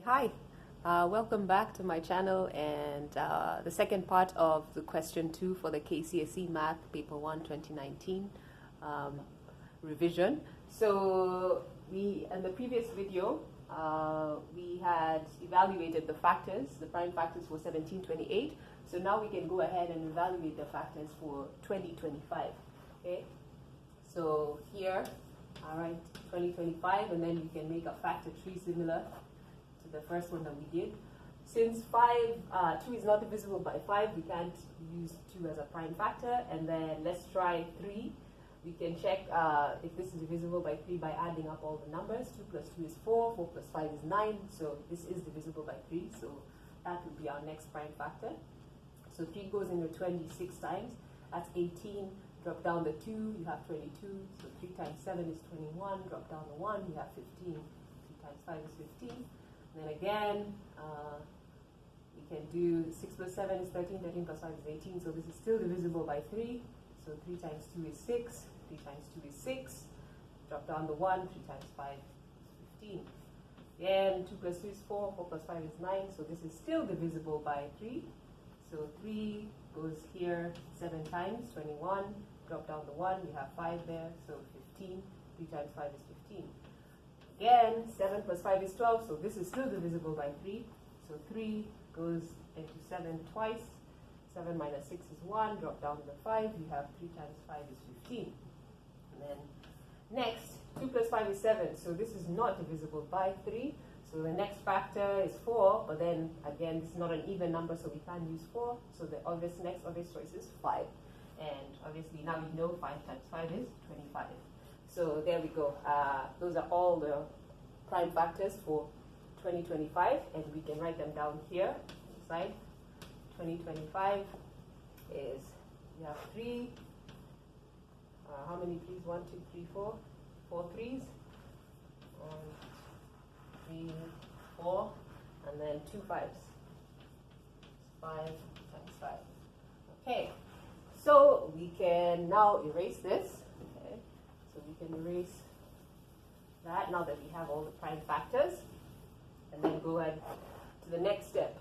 Hi, welcome back to my channel and the second part of the question 2 for the KCSE Math Paper 1 2019 revision. So in the previous video, we had evaluated the factors, the prime factors for 1728. So now we can go ahead and evaluate the factors for 2025. Okay, so here, all right, 2025, and then you can make a factor tree similar to the first one that we did. Since 2 is not divisible by 5, we can't use 2 as a prime factor. And then let's try 3. We can check if this is divisible by 3 by adding up all the numbers. 2 plus 2 is 4, 4 plus 5 is 9, so this is divisible by 3, so that would be our next prime factor. So 3 goes into 26 times, that's 18. Drop down the 2, you have 22, so 3 times 7 is 21. Drop down the 1, you have 15. 3 times 5 is 15. And then again, we can do 6 plus 7 is 13, 13 plus 5 is 18, so this is still divisible by 3. So 3 times 2 is 6, 3 times 2 is 6. Drop down the 1, 3 times 5 is 15. Again, 2 plus 2 is 4, 4 plus 5 is 9, so this is still divisible by 3. So 3 goes here 7 times, 21. Drop down the 1, you have 5 there, so 15. 3 times 5 is 15. Again, 7 plus 5 is 12, so this is still divisible by 3. So 3 goes into 7 twice. 7 minus 6 is 1. Drop down the 5, you have 3 times 5 is 15. And then next, 2 plus 5 is 7, so this is not divisible by 3. So the next factor is 4, but then again, this is not an even number, so we can't use 4. So the next obvious choice is 5. And obviously now we know 5 times 5 is 25. So there we go. Those are all the prime factors for 2025, and we can write them down here on the side. 2025 is, you have 3. How many 3s? 1, 2, 3, 4. 4 3s. 1, 3, 4, and then 2 5s. 5 times 5. Okay, so we can now erase this. Okay, so we can erase that now that we have all the prime factors, and then go ahead to the next step.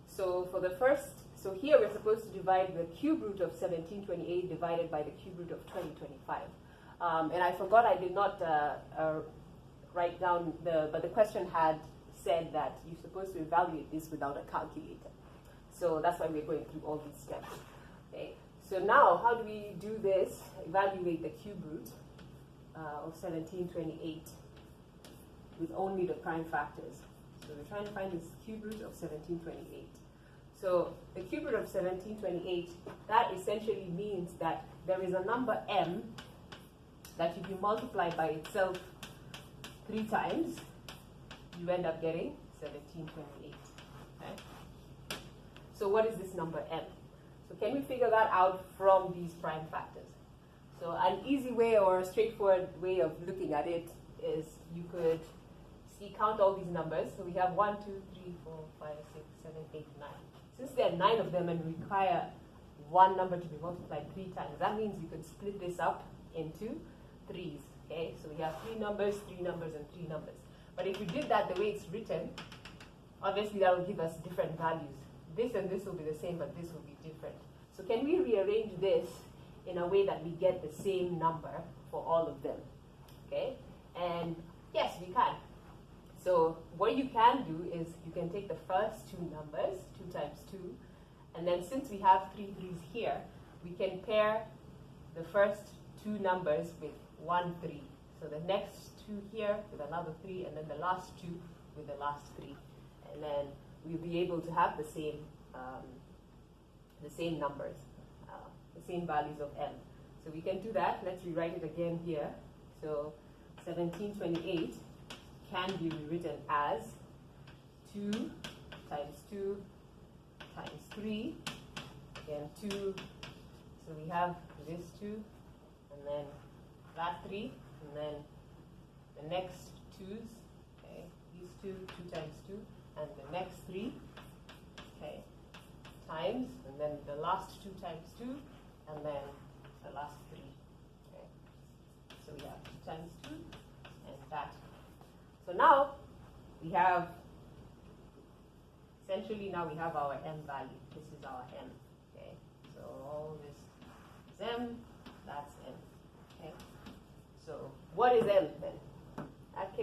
So for the first, so here we're supposed to divide the cube root of 1728 divided by the cube root of 2025. And I forgot I did not write down but the question had said that you're supposed to evaluate this without a calculator. So that's why we're going through all these steps. Okay. So now, how do we do this? Evaluate the cube root of 1728 with only the prime factors. So we're trying to find this cube root of 1728. So the cube root of 1728, that essentially means that there is a number m that if you multiply by itself 3 times, you end up getting 1728. Okay? So what is this number m? So can we figure that out from these prime factors? So an easy way or a straightforward way of looking at it is you could count all these numbers. So we have 1, 2, 3, 4, 5, 6, 7, 8, 9. Since there are 9 of them and require one number to be multiplied 3 times, that means you could split this up into 3s. Okay, so we have 3 numbers, 3 numbers, and 3 numbers. But if we did that the way it's written, obviously that will give us different values. This and this will be the same, but this will be different. So can we rearrange this in a way that we get the same number for all of them? Okay, and yes, we can. So what you can do is you can take the first 2 numbers, 2 times 2, and then since we have 3 3s here, we can pair the first 2 numbers with 1 3. So the next 2 here with another 3, and then the last 2 with the last 3. And then we'll be able to have the same numbers, the same values of m. So we can do that. Let's rewrite it again here. So 1728 can be rewritten as 2 times 2 times 3, again 2. So we have this 2, and then that 3, and then the next 2's, okay, these 2, 2 times 2, and the next 3, okay, times, and then the last 2 times 2, and then the last 3, okay. So we have 2 times 2, and that. So now we have essentially now we have our m value. This is our m. Okay, so all this is m, that's m. Okay, so what is m then?